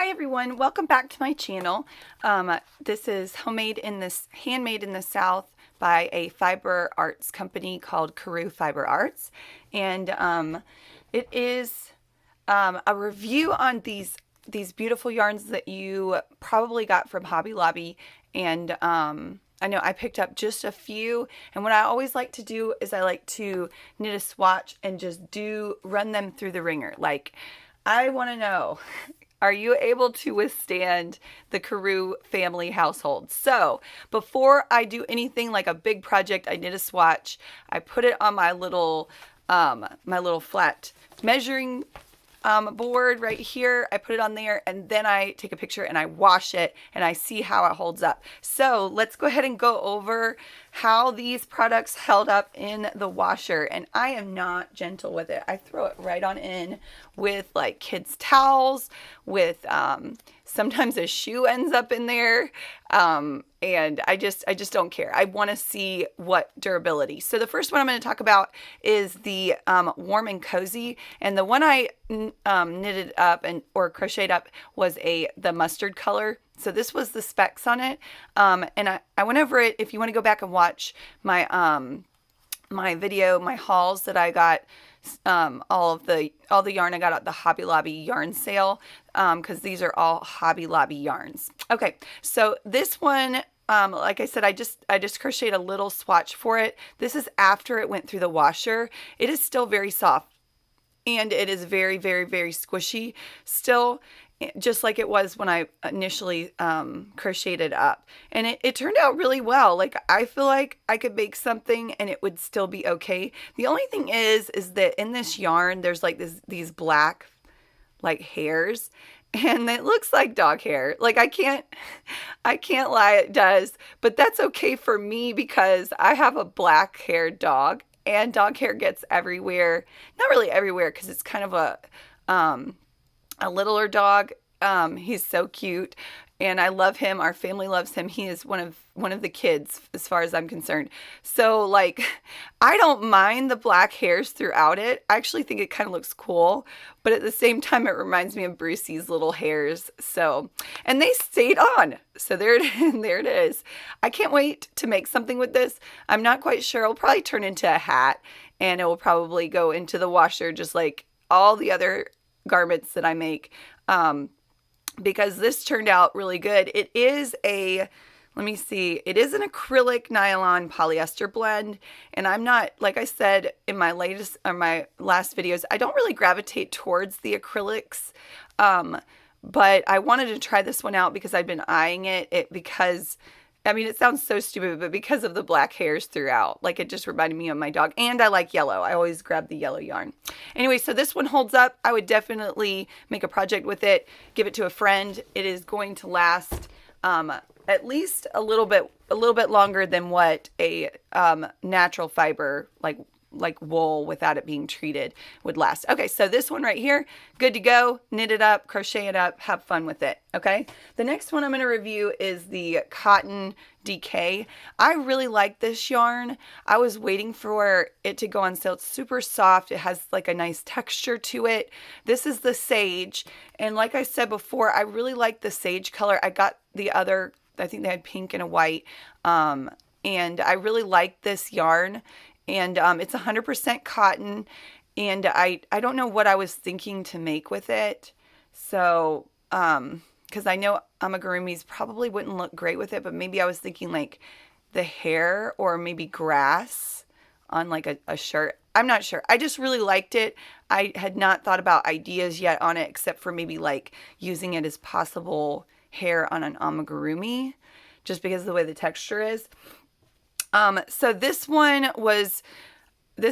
Hi everyone, welcome back to my channel. This is handmade in the South by a fiber arts company called CrewFiberArts, and it is a review on these beautiful yarns that you probably got from Hobby Lobby. And I know I picked up just a few, and what I always like to do is I like to knit a swatch and just run them through the wringer. Like, I want to know, are you able to withstand the Carew family household? So before I do anything like a big project, I knit a swatch. I put it on my little flat measuring board right here. I put it on there, and then I take a picture and I wash it and I see how it holds up. So let's go ahead and go over how these products held up in the washer. And I am not gentle with it. I throw it right on in with like kids' towels, with sometimes a shoe ends up in there, and I just don't care. I want to see what durability. So the first one I'm going to talk about is the Warm and Cozy, and the one I knitted up or crocheted up was the mustard color. So this was the specs on it, and I went over it. If you want to go back and watch my my video, my hauls that I got, all the yarn I got at the Hobby Lobby yarn sale, because these are all Hobby Lobby yarns. Okay, so this one, like I said, I just crocheted a little swatch for it. This is after it went through the washer. It is still very soft, and it is very, very, very squishy still, just like it was when I initially crocheted up. And it turned out really well. Like, I feel like I could make something and it would still be okay. The only thing is that in this yarn, there's like these black like hairs, and it looks like dog hair. Like, I can't lie, it does. But that's okay for me because I have a black haired dog, and dog hair gets everywhere. Not really everywhere, because it's kind of a littler dog. He's so cute, and I love him. Our family loves him. He is one of the kids as far as I'm concerned. So, like, I don't mind the black hairs throughout it. I actually think it kind of looks cool, but at the same time it reminds me of Brucey's little hairs. So, and they stayed on. So there it is. I can't wait to make something with this. I'm not quite sure. It'll probably turn into a hat, and it will probably go into the washer just like all the other garments that I make, because this turned out really good. It is let me see, it is an acrylic nylon polyester blend, and I'm not, like I said in my last videos, I don't really gravitate towards the acrylics, but I wanted to try this one out because I've been eyeing it because, I mean, it sounds so stupid, but because of the black hairs throughout, like, it just reminded me of my dog. And I like yellow. I always grab the yellow yarn. Anyway, so this one holds up. I would definitely make a project with it, give it to a friend. It is going to last at least a little bit longer than what a natural fiber like wool without it being treated would last. Okay, so this one right here, good to go. Knit it up, crochet it up, have fun with it. Okay, the next one I'm going to review is the cotton Decay. I really like this yarn. I was waiting for it to go on sale. It's super soft. It has like a nice texture to it. This is the sage, and like I said before, I really like the sage color. I got the other, I think they had pink and a white, and I really like this yarn. And it's 100% cotton, and I don't know what I was thinking to make with it. So, because I know amigurumis probably wouldn't look great with it, but maybe I was thinking like the hair or maybe grass on like a shirt. I'm not sure. I just really liked it. I had not thought about ideas yet on it, except for maybe like using it as possible hair on an amigurumi, just because of the way the texture is. So this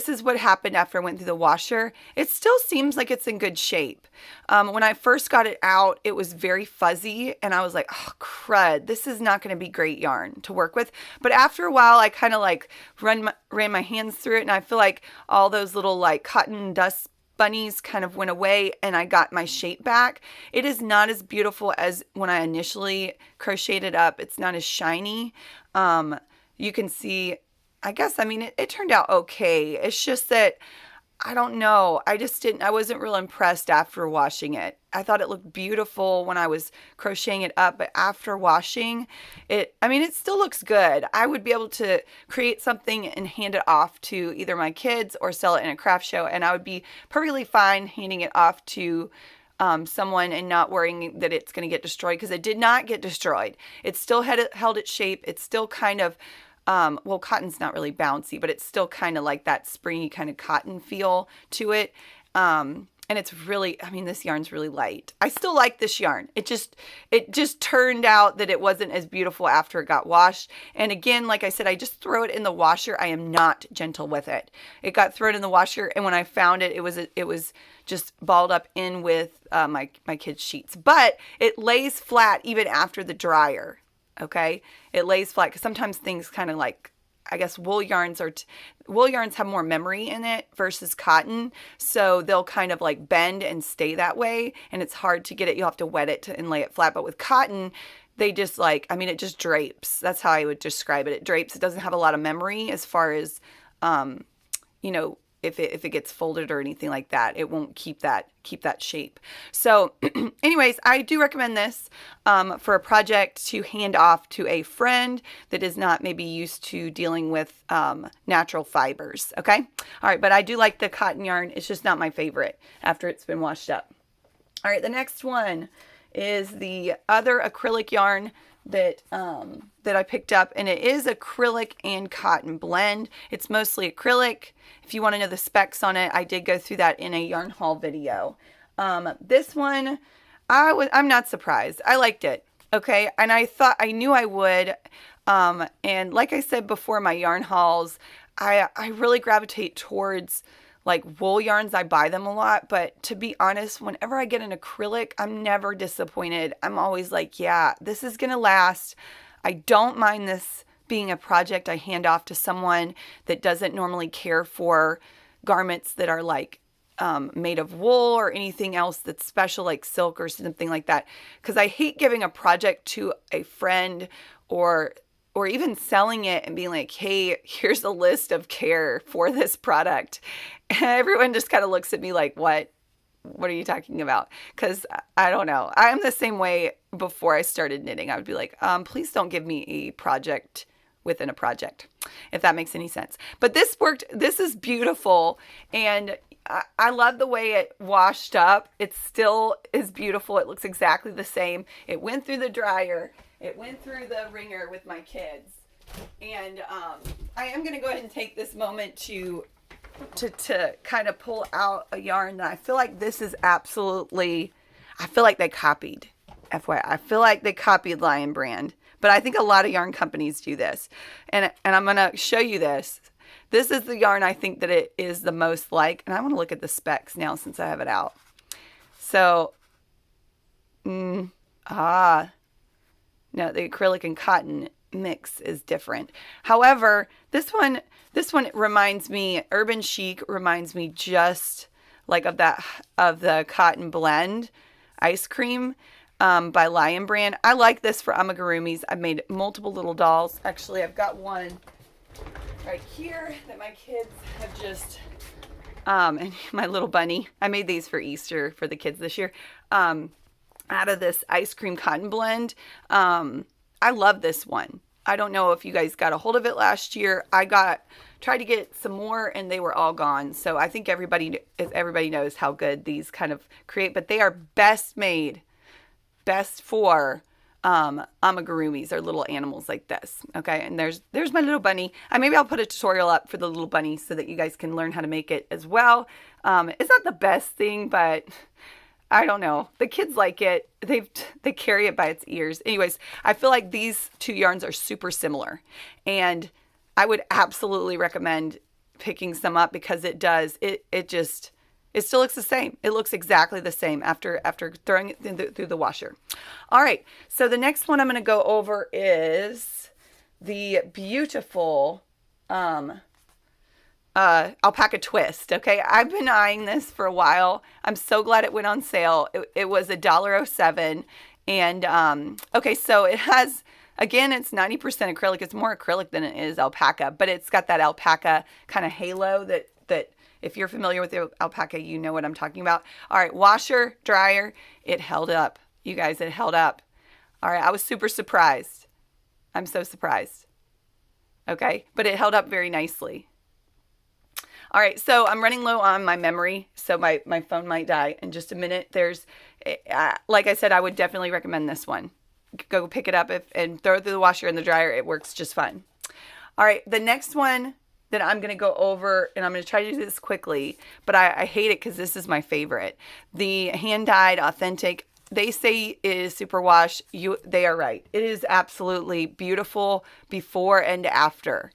is what happened after I went through the washer. It still seems like it's in good shape. When I first got it out, it was very fuzzy, and I was like, oh, crud, this is not going to be great yarn to work with. But after a while, I kind of like ran my hands through it, and I feel like all those little like cotton dust bunnies kind of went away, and I got my shape back. It is not as beautiful as when I initially crocheted it up. It's not as shiny. You can see, I guess, I mean, it turned out okay. It's just that I don't know. I wasn't real impressed after washing it. I thought it looked beautiful when I was crocheting it up, but after washing it, I mean, it still looks good. I would be able to create something and hand it off to either my kids or sell it in a craft show, and I would be perfectly fine handing it off to someone and not worrying that it's going to get destroyed, because it did not get destroyed. It still held its shape. It's still kind of well, cotton's not really bouncy, but it's still kind of like that springy kind of cotton feel to it. And it's really, I mean, this yarn's really light. I still like this yarn. It just turned out that it wasn't as beautiful after it got washed. And again, like I said, I just throw it in the washer. I am not gentle with it. It got thrown in the washer, and when I found it, it was just balled up in with my kids' sheets. But it lays flat even after the dryer. Okay, it lays flat, because sometimes things kind of like, I guess wool yarns have more memory in it versus cotton, so they'll kind of like bend and stay that way, and it's hard to get it. You'll have to wet it and lay it flat. But with cotton, they just like, I mean, it just drapes. That's how I would describe it. It drapes. It doesn't have a lot of memory as far as, you know, if it gets folded or anything like that, it won't keep that shape. So anyways, I do recommend this for a project to hand off to a friend that is not maybe used to dealing with natural fibers. Okay. All right. But I do like the cotton yarn. It's just not my favorite after it's been washed up. All right. The next one is the other acrylic yarn that I picked up, and it is acrylic and cotton blend. It's mostly acrylic. If you want to know the specs on it, I did go through that in a yarn haul video. This one, I'm not surprised. I liked it. Okay. And I knew I would. And like I said before, my yarn hauls, I really gravitate towards like wool yarns. I buy them a lot, but to be honest, whenever I get an acrylic, I'm never disappointed. I'm always like, yeah, this is going to last. I don't mind this being a project I hand off to someone that doesn't normally care for garments that are like made of wool or anything else that's special, like silk or something like that. Because I hate giving a project to a friend or even selling it and being like, hey, here's a list of care for this product. And everyone just kind of looks at me like, what are you talking about? Because I don't know. I'm the same way before I started knitting. I would be like, please don't give me a project within a project, if that makes any sense. But this worked. This is beautiful. And I love the way it washed up. It still is beautiful. It looks exactly the same. It went through the dryer. It went through the ringer with my kids. And I am going to go ahead and take this moment to kind of pull out a yarn that I feel like this is absolutely, I feel like they copied, FYI. I feel like they copied Lion Brand. But I think a lot of yarn companies do this. And I'm going to show you this. This is the yarn I think that it is the most like. And I want to look at the specs now since I have it out. So, no, the acrylic and cotton mix is different. However, this one reminds me, Urban Chic reminds me just like of the cotton blend ice cream by Lion Brand. I like this for amigurumis. I've made multiple little dolls. Actually, I've got one right here that my kids have just, and my little bunny. I made these for Easter for the kids this year. Out of this ice cream cotton blend. I love this one. I don't know if you guys got a hold of it last year. I tried to get some more and they were all gone. So I think everybody knows how good these kind of create, but they are best for amigurumis, or little animals like this. Okay. And there's my little bunny. Maybe I'll put a tutorial up for the little bunny so that you guys can learn how to make it as well. It's not the best thing, but I don't know. The kids like it. They carry it by its ears. Anyways, I feel like these two yarns are super similar, and I would absolutely recommend picking some up because it still looks the same. It looks exactly the same after throwing it through the washer. All right. So the next one I'm going to go over is the beautiful Alpaca Twist. Okay, I've been eyeing this for a while. I'm so glad it went on sale. It was $1.07, and okay, so it has, again, it's 90% acrylic. It's more acrylic than it is alpaca, but it's got that alpaca kind of halo that If you're familiar with the alpaca, you know what I'm talking about. All right, washer, dryer, it held up. You guys, it held up. All right, I was super surprised. I'm so surprised. Okay, but it held up very nicely. All right, so I'm running low on my memory, so my phone might die in just a minute. Like I said, I would definitely recommend this one. Go pick it up and throw it through the washer and the dryer. It works just fine. All right, the next one that I'm going to go over, and I'm going to try to do this quickly, but I hate it because this is my favorite. The hand-dyed authentic, they say it is superwash. They are right. It is absolutely beautiful before and after.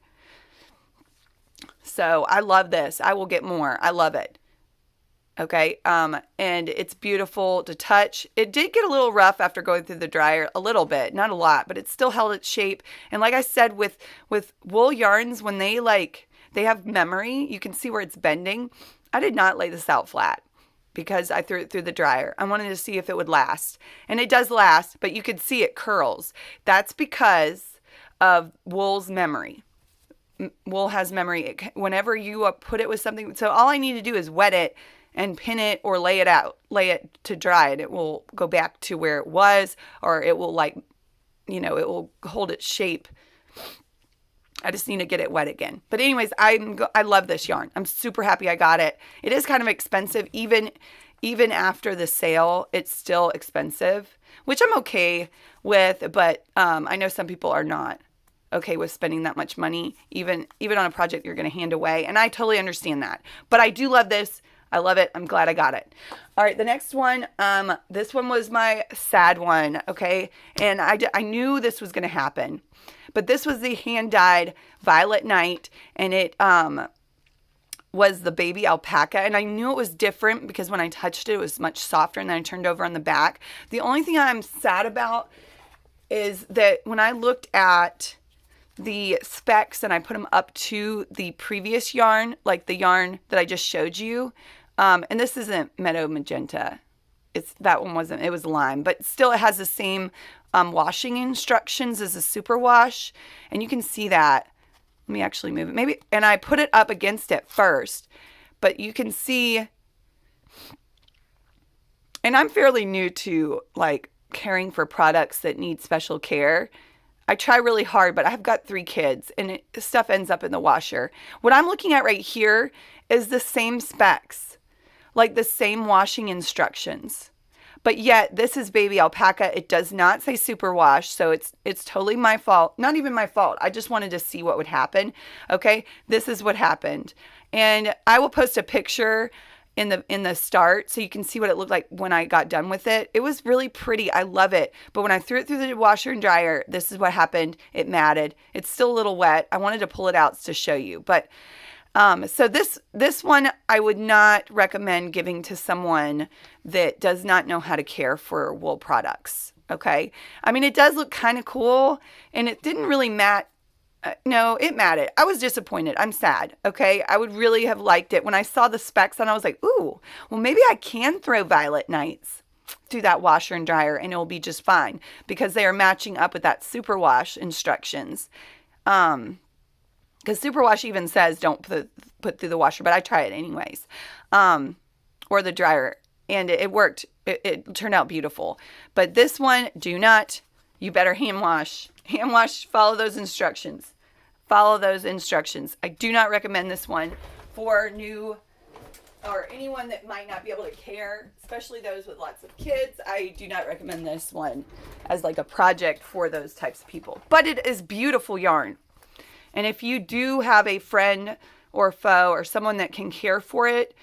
So I love this. I will get more. I love it. Okay, and it's beautiful to touch. It did get a little rough after going through the dryer, a little bit, not a lot, but it still held its shape. And like I said, with wool yarns, when they have memory, you can see where it's bending. I did not lay this out flat because I threw it through the dryer. I wanted to see if it would last. And it does last, but you could see it curls. That's because of wool's memory. Wool has memory. Whenever you put it with something, so all I need to do is wet it and pin it or lay it to dry, and it will go back to where it was, or it will it will hold its shape. I just need to get it wet again. But anyways, I love this yarn. I'm super happy I got it. It is kind of expensive. Even after the sale, it's still expensive, which I'm okay with, but I know some people are not okay with spending that much money, even on a project you're going to hand away. And I totally understand that. But I do love this. I love it. I'm glad I got it. All right, the next one, this one was my sad one, okay? And I knew this was going to happen. But this was the hand-dyed Violet Night, and it was the baby alpaca. And I knew it was different because when I touched it, it was much softer, and then I turned over on the back. The only thing I'm sad about is that when I looked at the specs and I put them up to the previous yarn, like the yarn that I just showed you, and this isn't Meadow Magenta. That one wasn't, it was lime, but still it has the same washing instructions as a superwash, and you can see that. Let me actually move it. Maybe, and I put it up against it first, but you can see, and I'm fairly new to caring for products that need special care. I try really hard, but I've got 3 kids, and stuff ends up in the washer. What I'm looking at right here is the same specs, like the same washing instructions. But yet, this is baby alpaca. It does not say superwash, so it's totally my fault. Not even my fault. I just wanted to see what would happen. Okay, this is what happened. And I will post a picture in the start so you can see what it looked like when I got done with it. It was really pretty. I love it. But when I threw it through the washer and dryer, this is what happened. It matted. It's still a little wet. I wanted to pull it out to show you. But so this one I would not recommend giving to someone that does not know how to care for wool products. Okay. I mean, it does look kind of cool, and it didn't really matte. No, it matted. I was disappointed. I'm sad. Okay. I would really have liked it. When I saw the specs on, I was like, ooh, well, maybe I can throw Violet Nights through that washer and dryer and it'll be just fine because they are matching up with that superwash instructions. Because superwash even says don't put through the washer, but I try it anyways. Or the dryer. And it worked. It turned out beautiful. But this one, do not. You better hand wash. Hand wash, follow those instructions. Follow those instructions. I do not recommend this one for new or anyone that might not be able to care, especially those with lots of kids. I do not recommend this one as like a project for those types of people. But it is beautiful yarn. And if you do have a friend or foe or someone that can care for it,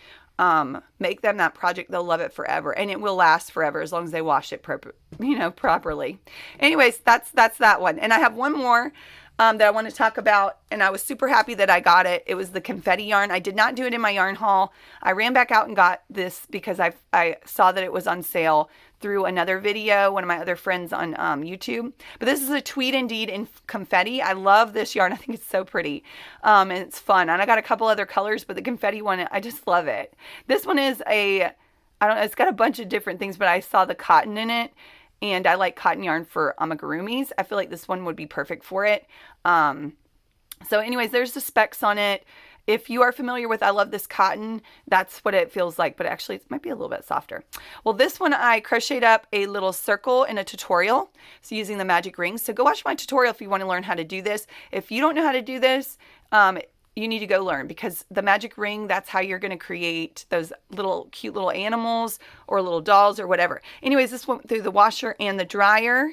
make them that project. They'll love it forever, and it will last forever as long as they wash it properly. Anyways, that's that one. And I have one more that I want to talk about, and I was super happy that I got it. It was the confetti yarn. I did not do it in my yarn haul. I ran back out and got this because I saw that it was on sale through another video, one of my other friends on YouTube. But this is a Tweed Indeed in confetti. I love this yarn. I think it's so pretty. And it's fun. And I got a couple other colors, but the confetti one, I just love it. This one is it's got a bunch of different things, but I saw the cotton in it. And I like cotton yarn for amigurumis. I feel like this one would be perfect for it. So anyways, there's the specs on it. if you are familiar with I Love This Cotton, that's what it feels like, but actually it might be a little bit softer. Well, this one I crocheted up a little circle in a tutorial, so using the magic rings. So go watch my tutorial if you want to learn how to do this. If you don't know how to do this, you need to go learn, because the magic ring, that's how you're going to create those little cute little animals or little dolls or whatever. Anyways, this went through the washer and the dryer,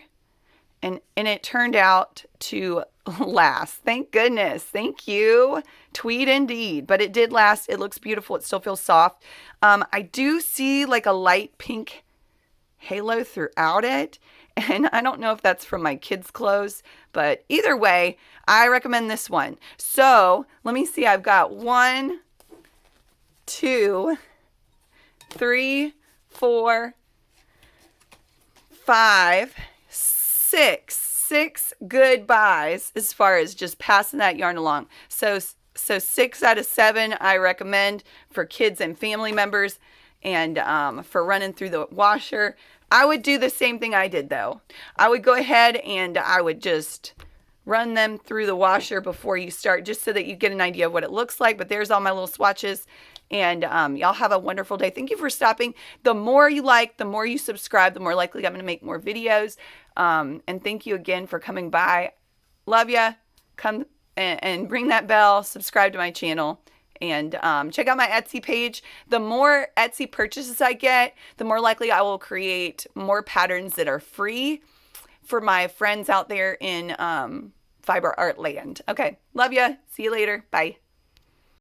and it turned out to last. Thank goodness. Thank you. Tweed indeed. But it did last. It looks beautiful. It still feels soft. I do see like a light pink halo throughout it, and I don't know if that's from my kids' clothes, but either way, I recommend this one. So let me see. I've got 1, 2, 3, 4, 5, 6 good buys as far as just passing that yarn along. So 6 out of 7 I recommend for kids and family members, and for running through the washer. I would do the same thing I did though. I would go ahead and I would just run them through the washer before you start, just so that you get an idea of what it looks like. But there's all my little swatches, and y'all have a wonderful day. Thank you for stopping. The more you like, the more you subscribe, the more likely I'm going to make more videos. And thank you again for coming by. Love ya. Come and ring that bell, subscribe to my channel, and check out my Etsy page. The more Etsy purchases I get, the more likely I will create more patterns that are free for my friends out there in fiber art land. Okay, love ya. See you later. Bye.